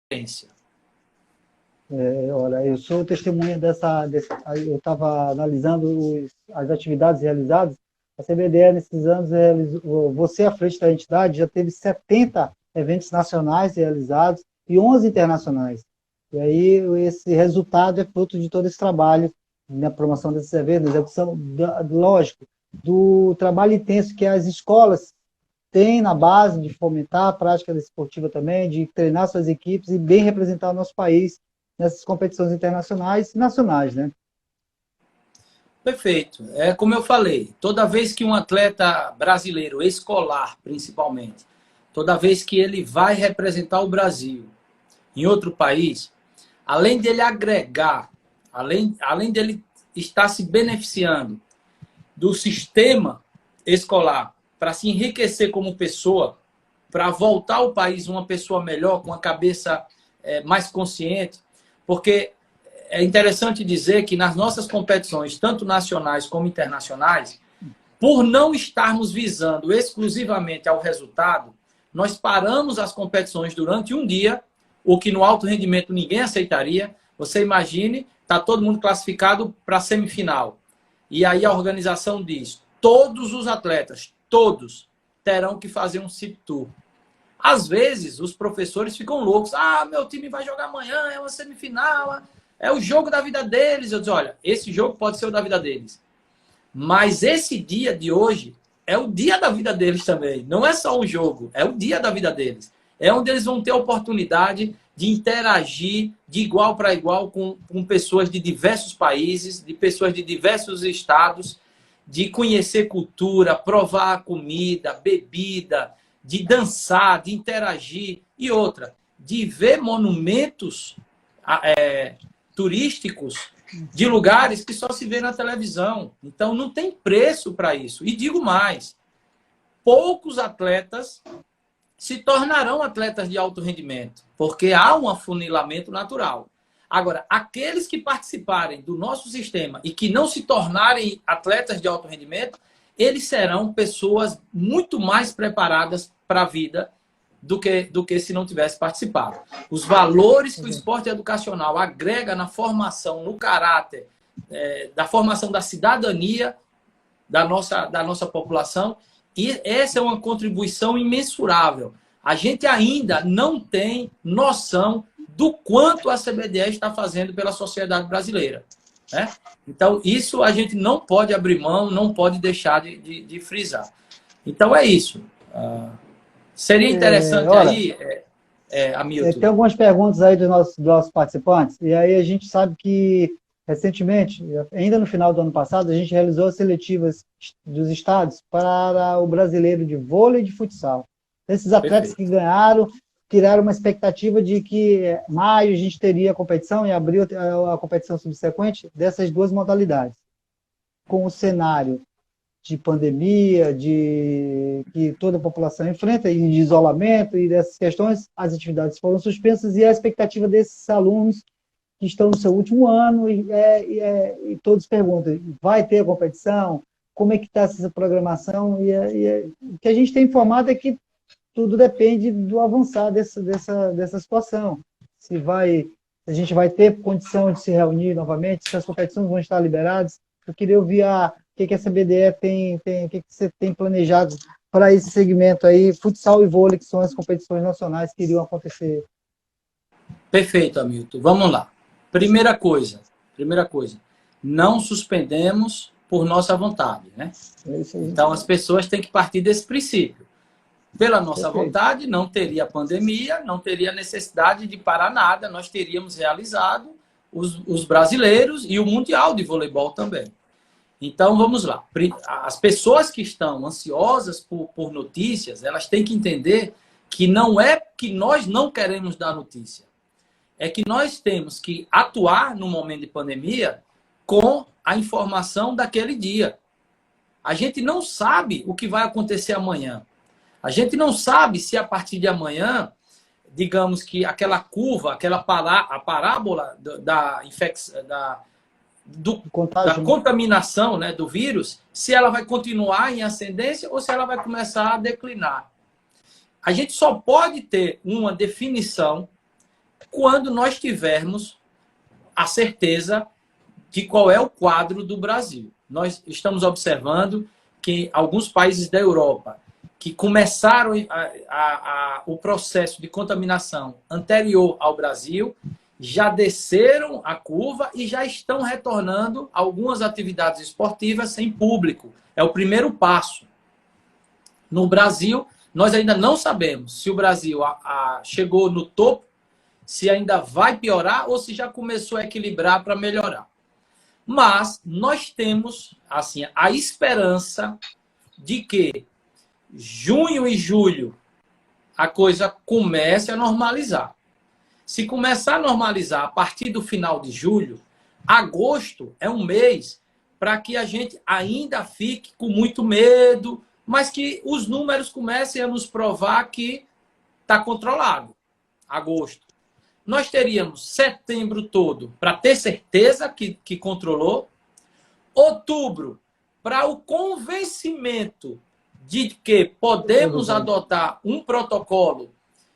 experiência. Olha, eu sou testemunha eu estava analisando as atividades realizadas. A CBDE, nesses anos, você à frente da entidade, já teve 70 eventos nacionais realizados e 11 internacionais. E aí, esse resultado é fruto de todo esse trabalho na promoção desses eventos, execução, lógico, do trabalho intenso que as escolas têm na base de fomentar a prática desportiva também, de treinar suas equipes e bem representar o nosso país nessas competições internacionais e nacionais, né? Perfeito. É como eu falei, toda vez que um atleta brasileiro, escolar principalmente, toda vez que ele vai representar o Brasil em outro país, além dele agregar, além dele estar se beneficiando do sistema escolar para se enriquecer como pessoa, para voltar ao país uma pessoa melhor, com a cabeça mais consciente, porque é interessante dizer que nas nossas competições, tanto nacionais como internacionais, por não estarmos visando exclusivamente ao resultado, nós paramos as competições durante um dia, o que no alto rendimento ninguém aceitaria. Você imagine, está todo mundo classificado para a semifinal. E aí a organização diz, todos os atletas, todos, terão que fazer um City Tour. Às vezes, os professores ficam loucos. Ah, meu time vai jogar amanhã, é uma semifinal, é o jogo da vida deles. Eu digo, olha, esse jogo pode ser o da vida deles. Mas esse dia de hoje é o dia da vida deles também. Não é só um jogo, é o dia da vida deles. É onde eles vão ter a oportunidade de interagir de igual para igual com pessoas de diversos países, de pessoas de diversos estados, de conhecer cultura, provar a comida, bebida, de dançar, de interagir. E outra, de ver monumentos turísticos de lugares que só se vê na televisão. Então, não tem preço para isso. E digo mais, poucos atletas se tornarão atletas de alto rendimento, porque há um afunilamento natural. Agora, aqueles que participarem do nosso sistema e que não se tornarem atletas de alto rendimento, eles serão pessoas muito mais preparadas para a vida do que se não tivesse participado. Os valores que o esporte educacional agrega na formação, no caráter, da formação da cidadania da nossa população, e essa é uma contribuição imensurável. A gente ainda não tem noção do quanto a CBDE está fazendo pela sociedade brasileira, né? Então, isso a gente não pode abrir mão, não pode deixar de frisar. Então, é isso. Seria interessante aí, Hamilton. Tem algumas perguntas aí dos nossos participantes, e aí a gente sabe que, recentemente, ainda no final do ano passado, a gente realizou as seletivas dos estados para o brasileiro de vôlei e de futsal. Esses atletas que ganharam, criaram uma expectativa de que em maio a gente teria a competição, em abril a competição subsequente dessas duas modalidades. Com o cenário de pandemia, de que toda a população enfrenta, e de isolamento e dessas questões, as atividades foram suspensas e a expectativa desses alunos que estão no seu último ano e todos perguntam, vai ter a competição? Como é que está essa programação? O que a gente tem informado é que tudo depende do avançar dessa situação. Se a gente vai ter condição de se reunir novamente, se as competições vão estar liberadas. Eu queria ouvir o que a CBDE o que você tem planejado para esse segmento aí, futsal e vôlei, que são as competições nacionais que iriam acontecer. Perfeito, Hamilton. Vamos lá. Primeira coisa, não suspendemos por nossa vontade, né? Então, as pessoas têm que partir desse princípio. Pela nossa vontade, não teria pandemia, não teria necessidade de parar nada, nós teríamos realizado os brasileiros e o Mundial de Voleibol também. Então, vamos lá. As pessoas que estão ansiosas por notícias, elas têm que entender que não é que nós não queremos dar notícia. É que nós temos que atuar no momento de pandemia com a informação daquele dia. A gente não sabe o que vai acontecer amanhã. A gente não sabe se a partir de amanhã, digamos que aquela curva, a parábola da contaminação, né, do vírus, se ela vai continuar em ascendência ou se ela vai começar a declinar. A gente só pode ter uma definição quando nós tivermos a certeza de qual é o quadro do Brasil. Nós estamos observando que alguns países da Europa que começaram o processo de contaminação anterior ao Brasil já desceram a curva e já estão retornando algumas atividades esportivas sem público. É o primeiro passo. No Brasil, nós ainda não sabemos se o Brasil chegou no topo, se ainda vai piorar ou se já começou a equilibrar para melhorar. Mas nós temos assim a esperança de que junho e julho a coisa comece a normalizar. Se começar a normalizar a partir do final de julho, agosto é um mês para que a gente ainda fique com muito medo, mas que os números comecem a nos provar que está controlado. Agosto. Nós teríamos setembro todo para ter certeza que controlou. Outubro, para o convencimento de que podemos adotar um protocolo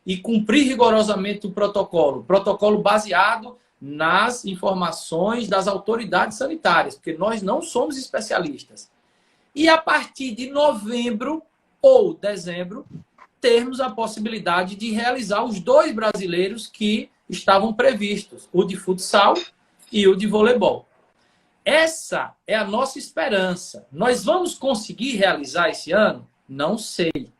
e cumprir rigorosamente o protocolo baseado nas informações das autoridades sanitárias, porque nós não somos especialistas. E a partir de novembro ou dezembro, termos a possibilidade de realizar os 2 brasileiros que estavam previstos, o de futsal e o de voleibol. Essa é a nossa esperança. Nós vamos conseguir realizar esse ano? Não sei.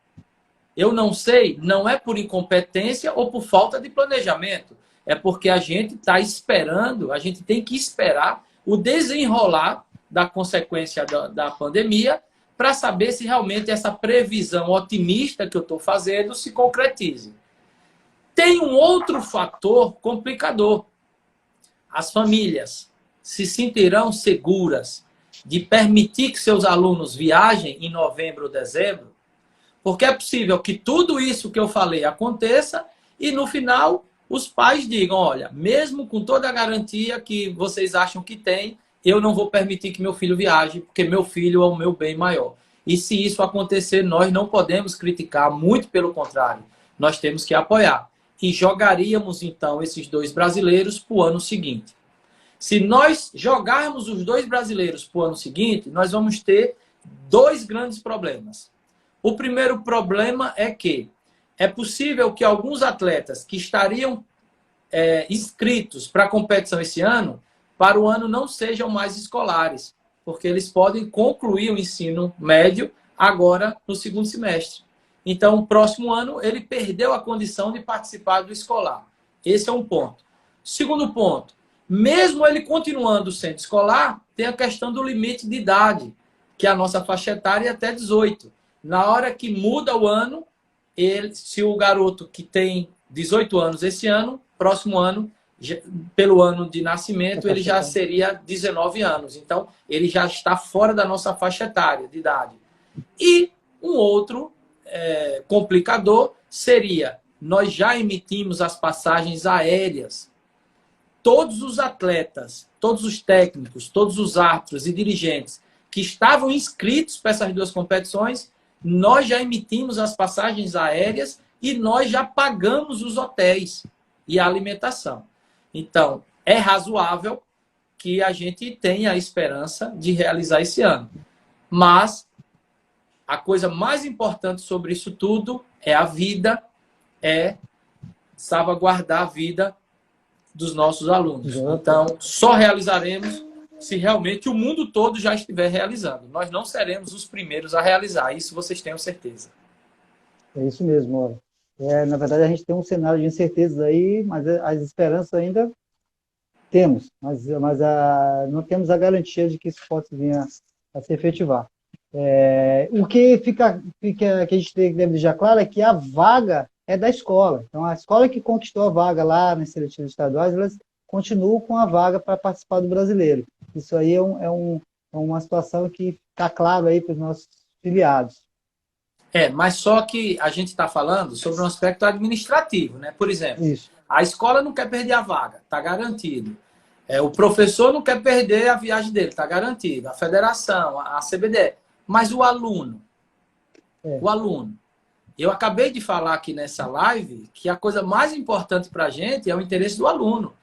Eu não sei, não é por incompetência ou por falta de planejamento. É porque a gente está esperando, a gente tem que esperar o desenrolar da consequência da pandemia para saber se realmente essa previsão otimista que eu estou fazendo se concretize. Tem um outro fator complicador. As famílias se sentirão seguras de permitir que seus alunos viajem em novembro ou dezembro? Porque é possível que tudo isso que eu falei aconteça e, no final, os pais digam, olha, mesmo com toda a garantia que vocês acham que tem, eu não vou permitir que meu filho viaje, porque meu filho é o meu bem maior. E se isso acontecer, nós não podemos criticar, muito pelo contrário, nós temos que apoiar. E jogaríamos, então, esses 2 brasileiros para o ano seguinte. Se nós jogarmos os 2 brasileiros para o ano seguinte, nós vamos ter 2 grandes problemas. O primeiro problema é que é possível que alguns atletas que estariam inscritos para a competição esse ano, para o ano não sejam mais escolares, porque eles podem concluir o ensino médio agora no segundo semestre. Então, no próximo ano, ele perdeu a condição de participar do escolar. Esse é um ponto. Segundo ponto, mesmo ele continuando sendo escolar, tem a questão do limite de idade, que a nossa faixa etária é até 18. Na hora que muda o ano, se o garoto que tem 18 anos esse ano, próximo ano, pelo ano de nascimento, ele já seria 19 anos. Então, ele já está fora da nossa faixa etária de idade. E um outro complicador seria, nós já emitimos as passagens aéreas. Todos os atletas, todos os técnicos, todos os árbitros e dirigentes que estavam inscritos para essas 2 competições, nós já emitimos as passagens aéreas e nós já pagamos os hotéis e a alimentação. Então, é razoável que a gente tenha a esperança de realizar esse ano. Mas a coisa mais importante sobre isso tudo é a vida, é salvaguardar a vida dos nossos alunos. Então, só realizaremos se realmente o mundo todo já estiver realizando. Nós não seremos os primeiros a realizar, isso vocês tenham certeza. É isso mesmo. Na verdade, a gente tem um cenário de incertezas aí, mas as esperanças ainda temos, mas não temos a garantia de que isso possa vir a se efetivar. O que que a gente deve deixar claro é que a vaga é da escola. Então, a escola que conquistou a vaga lá nas seletivas estaduais, elas continuam com a vaga para participar do brasileiro. Isso aí é uma situação que está claro aí para os nossos filiados. Mas só que a gente está falando sobre um aspecto administrativo, né? Por exemplo, Isso. A escola não quer perder a vaga, está garantido. O professor não quer perder a viagem dele, está garantido. A federação, a CBDE. Mas o aluno, eu acabei de falar aqui nessa live que a coisa mais importante para a gente é o interesse do aluno.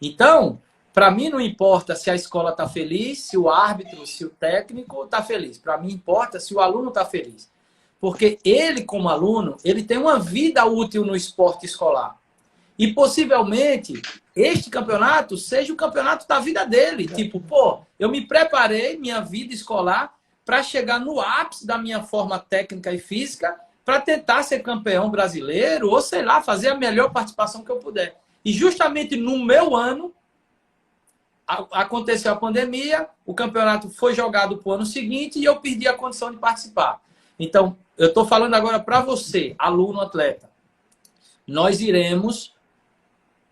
Então, para mim não importa se a escola está feliz, se o árbitro, se o técnico está feliz. Para mim importa se o aluno está feliz. Porque ele, como aluno, ele tem uma vida útil no esporte escolar. E possivelmente este campeonato seja o campeonato da vida dele. Tipo, pô, eu me preparei minha vida escolar para chegar no ápice da minha forma técnica e física para tentar ser campeão brasileiro ou, sei lá, fazer a melhor participação que eu puder. E justamente no meu ano aconteceu a pandemia, o campeonato foi jogado para o ano seguinte e eu perdi a condição de participar. Então, eu estou falando agora para você, aluno, atleta. Nós iremos,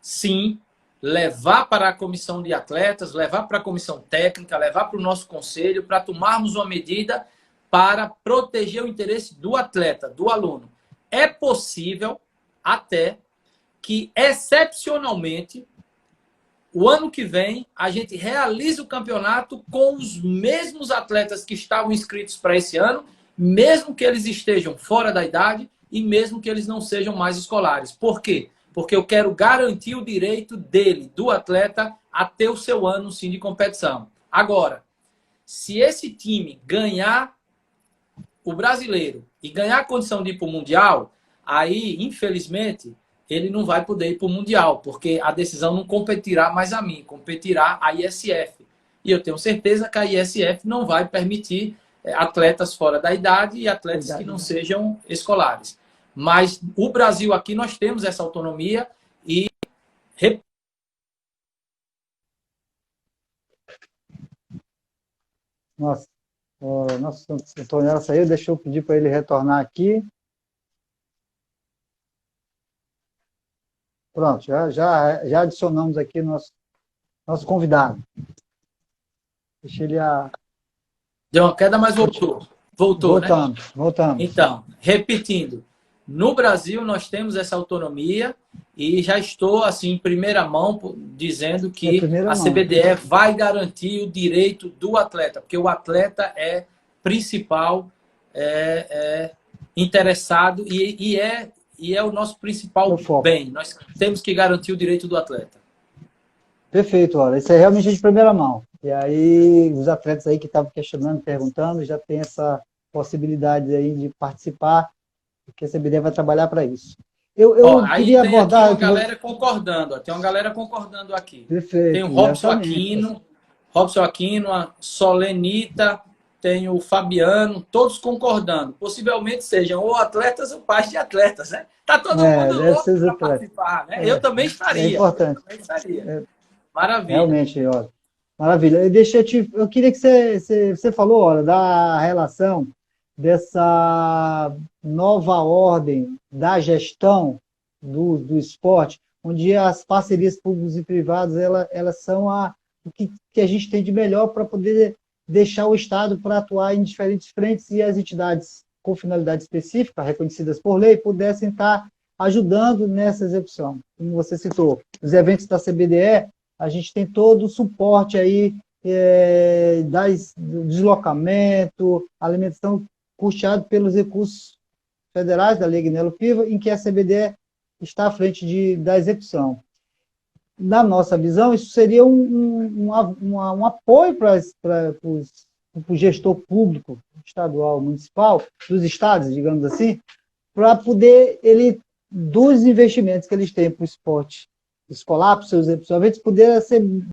sim, levar para a comissão de atletas, levar para a comissão técnica, levar para o nosso conselho, para tomarmos uma medida para proteger o interesse do atleta, do aluno. É possível até que, excepcionalmente, o ano que vem, a gente realize o campeonato com os mesmos atletas que estavam inscritos para esse ano, mesmo que eles estejam fora da idade e mesmo que eles não sejam mais escolares. Por quê? Porque eu quero garantir o direito dele, do atleta, a ter o seu ano, sim, de competição. Agora, se esse time ganhar o brasileiro e ganhar a condição de ir para o Mundial, aí, infelizmente, ele não vai poder ir para o Mundial, porque a decisão não competirá mais a mim, competirá a ISF. E eu tenho certeza que a ISF não vai permitir atletas fora da idade e atletas que não sejam escolares. Mas o Brasil aqui, nós temos essa autonomia e... Nossa, nosso Antônio saiu, deixa eu pedir para ele retornar aqui. Pronto, já adicionamos aqui nosso convidado. Deixa ele Deu uma queda, mas voltou. Voltamos, né? Voltamos. Então, repetindo, no Brasil nós temos essa autonomia e já estou, assim, em primeira mão, dizendo que a CBDE vai garantir o direito do atleta, porque o atleta é principal, interessado e é o nosso principal bem. Nós temos que garantir o direito do atleta. Perfeito, olha, isso é realmente de primeira mão. E aí, os atletas aí que estavam questionando, perguntando, já tem essa possibilidade aí de participar, porque a CBDE vai trabalhar para isso. Eu queria abordar... Aqui uma galera concordando, tem uma galera concordando aqui. Perfeito, tem o Robson Aquino, a Solenita, tem o Fabiano, todos concordando. Possivelmente sejam ou atletas ou pais de atletas, né? Tá todo mundo louco para participar, né? Eu também estaria. É importante. Eu também estaria. Maravilha. Realmente, olha. Maravilha. Eu queria que você falou, olha, da relação dessa nova ordem da gestão do esporte, onde as parcerias públicas e privadas elas são o que a gente tem de melhor para poder deixar o Estado para atuar em diferentes frentes e as entidades com finalidade específica, reconhecidas por lei, pudessem estar ajudando nessa execução. Como você citou, os eventos da CBDE, a gente tem todo o suporte aí do deslocamento, alimentação custeado pelos recursos federais da Lei Gnelo Piva, em que a CBDE está à frente da execução. Na nossa visão, isso seria um apoio para o gestor público, estadual, municipal, dos estados, digamos assim, para poder, dos investimentos que eles têm para o esporte escolar, para os seus eventos, poder ser